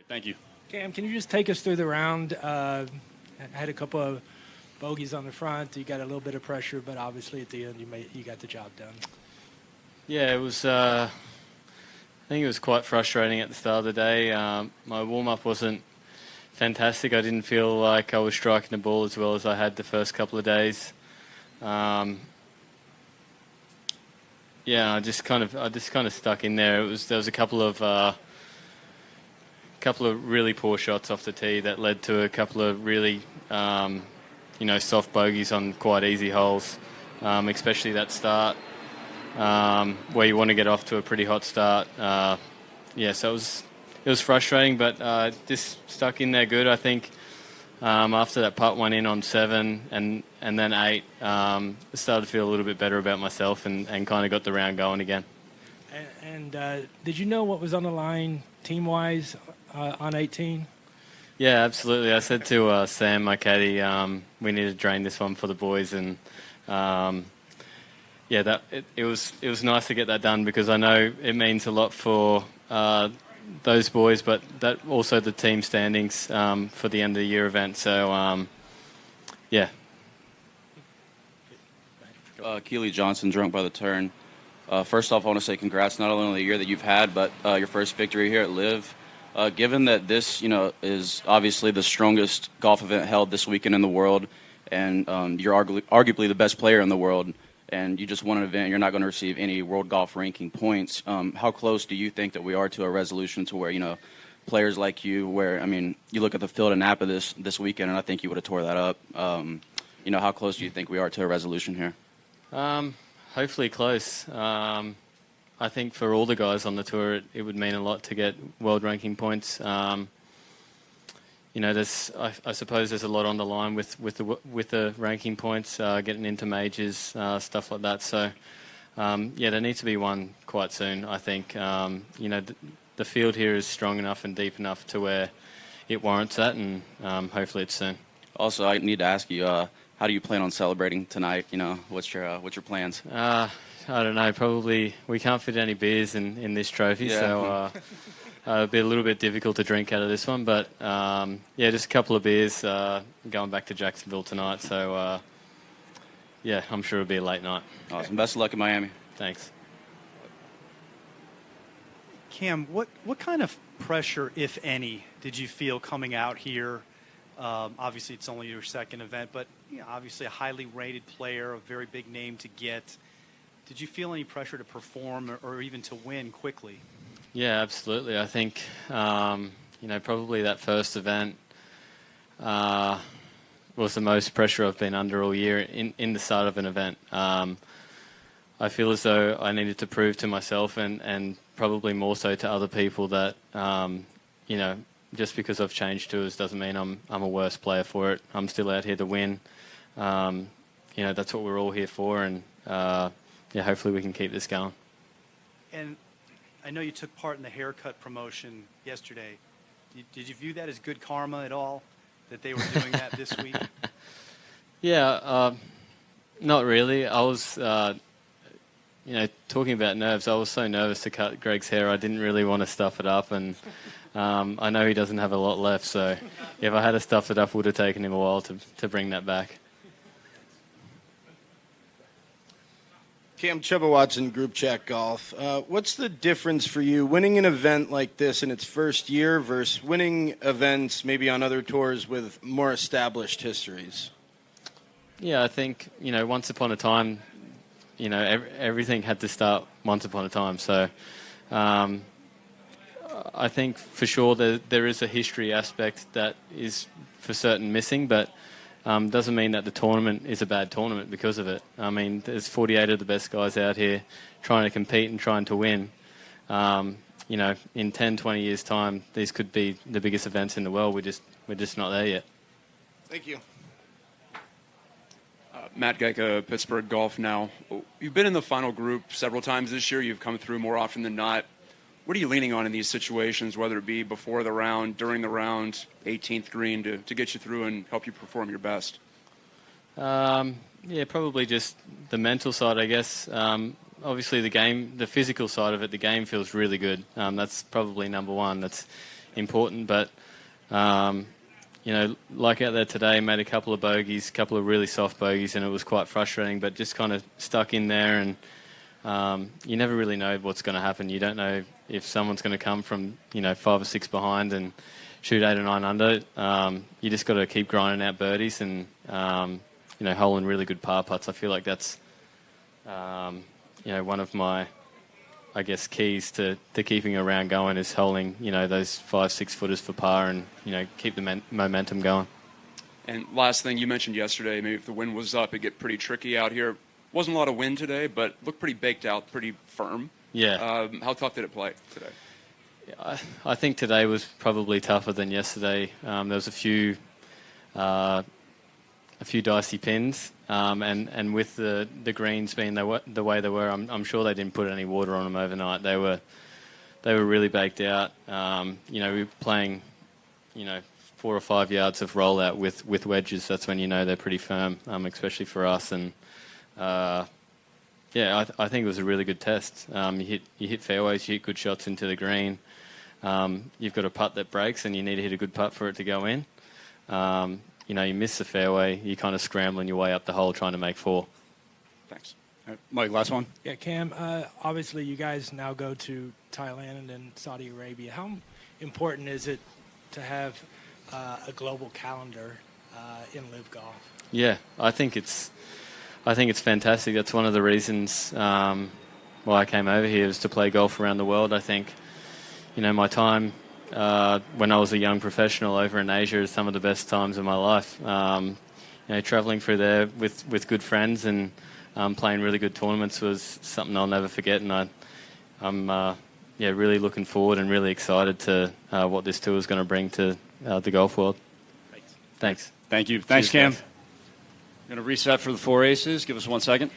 Thank you. Cam, can you just take us through the round? Had a couple of bogeys on the front. You got a little bit of pressure, but obviously at the end you got the job done. Yeah, it was. I think it was quite frustrating at the start of the day. My warm-up wasn't fantastic. I didn't feel like I was striking the ball as well as I had the first couple of days. I just kind of stuck in there. There was a couple of really poor shots off the tee that led to a couple of really soft bogeys on quite easy holes, especially that start where you want to get off to a pretty hot start. So it was frustrating, but just stuck in there good. I think after that putt went in on 7 and then 8, I started to feel a little bit better about myself and kind of got the round going again. And did you know what was on the line team-wise on 18? Yeah, absolutely. I said to Sam, my caddy, we need to drain this one for the boys, and it was nice to get that done because I know it means a lot for those boys, but that also the team standings for the end of the year event. So, Keely Johnson, drunk by the turn. First off, I want to say congrats not only on the year that you've had, but your first victory here at LIV. Given that this, is obviously the strongest golf event held this weekend in the world, and you're arguably the best player in the world, and you just won an event, you're not going to receive any world golf ranking points. How close do you think that we are to a resolution to where, players like you, you look at the field in Napa this weekend, and I think you would have tore that up. How close do you think we are to a resolution here? Hopefully close. I think for all the guys on the tour, it would mean a lot to get world ranking points. I suppose there's a lot on the line with the ranking points, getting into majors, stuff like that. So, there needs to be one quite soon. I think the field here is strong enough and deep enough to where it warrants that, and hopefully it's soon. Also, I need to ask you, how do you plan on celebrating tonight? What's your plans? I don't know. Probably we can't fit any beers in this trophy, so it'll be a little bit difficult to drink out of this one. But just a couple of beers. Going back to Jacksonville tonight, so I'm sure it'll be a late night. Awesome. Best of luck in Miami. Thanks. Cam, what kind of pressure, if any, did you feel coming out here? Obviously, it's only your second event, but obviously a highly rated player, a very big name to get. Did you feel any pressure to perform or even to win quickly? Yeah, absolutely. I think, probably that first event was the most pressure I've been under all year in the start of an event. I feel as though I needed to prove to myself and probably more so to other people that, just because I've changed tours doesn't mean I'm a worse player for it. I'm still out here to win. That's what we're all here for, and hopefully we can keep this going. And I know you took part in the haircut promotion yesterday. Did you view that as good karma at all, that they were doing that this week? Yeah, not really. I was, talking about nerves, I was so nervous to cut Greg's hair, I didn't really want to stuff it up, and I know he doesn't have a lot left, so if I had to stuff it up, it would have taken him a while to bring that back. Cam, Chubba Watson, Group Chat Golf. What's the difference for you winning an event like this in its first year versus winning events maybe on other tours with more established histories? Yeah, I think, once upon a time, everything had to start once upon a time. So I think for sure there is a history aspect that is for certain missing, but doesn't mean that the tournament is a bad tournament because of it. I mean, there's 48 of the best guys out here trying to compete and trying to win. In 10, 20 years' time, these could be the biggest events in the world. We're just not there yet. Thank you. Matt Geica, Pittsburgh Golf Now. You've been in the final group several times this year. You've come through more often than not. What are you leaning on in these situations, whether it be before the round, during the round, 18th green, to get you through and help you perform your best? Probably just the mental side, I guess. Obviously, the physical side of it, the game feels really good. That's probably number one. That's important. But you know, like out there today, made a couple of bogeys, a couple of really soft bogeys, and it was quite frustrating. But just kind of stuck in there, and you never really know what's going to happen. You don't know if someone's going to come from 5 or 6 behind and shoot 8 or 9 under. You just got to keep grinding out birdies and holing really good par putts. I feel like that's one of my, I guess, keys to keeping a round going is holing those 5-6 footers for par and keep the momentum going. And last thing, you mentioned yesterday, maybe if the wind was up, it'd get pretty tricky out here. Wasn't a lot of wind today, but looked pretty baked out, pretty firm. Yeah. How tough did it play today? I think today was probably tougher than yesterday. There was a few dicey pins, and with the greens being the way they were, I'm sure they didn't put any water on them overnight. They were really baked out. We were playing 4 or 5 yards of rollout with wedges. That's when they're pretty firm, especially for us. And I think it was a really good test. You hit fairways, you hit good shots into the green. You've got a putt that breaks, and you need to hit a good putt for it to go in. You miss the fairway, you're kind of scrambling your way up the hole trying to make 4. Thanks. All right, Mike, last one. Yeah, Cam, obviously you guys now go to Thailand and then Saudi Arabia. How important is it to have a global calendar in LIV Golf? Yeah, I think it's fantastic. That's one of the reasons why I came over here, is to play golf around the world. I think, my time when I was a young professional over in Asia is some of the best times of my life. Traveling through there with good friends and playing really good tournaments was something I'll never forget. And I'm really looking forward and really excited to what this tour is going to bring to the golf world. Thanks. Thank you. Thanks, Cheers, Cam. guys. Going to reset for the 4 aces. Give us 1 second.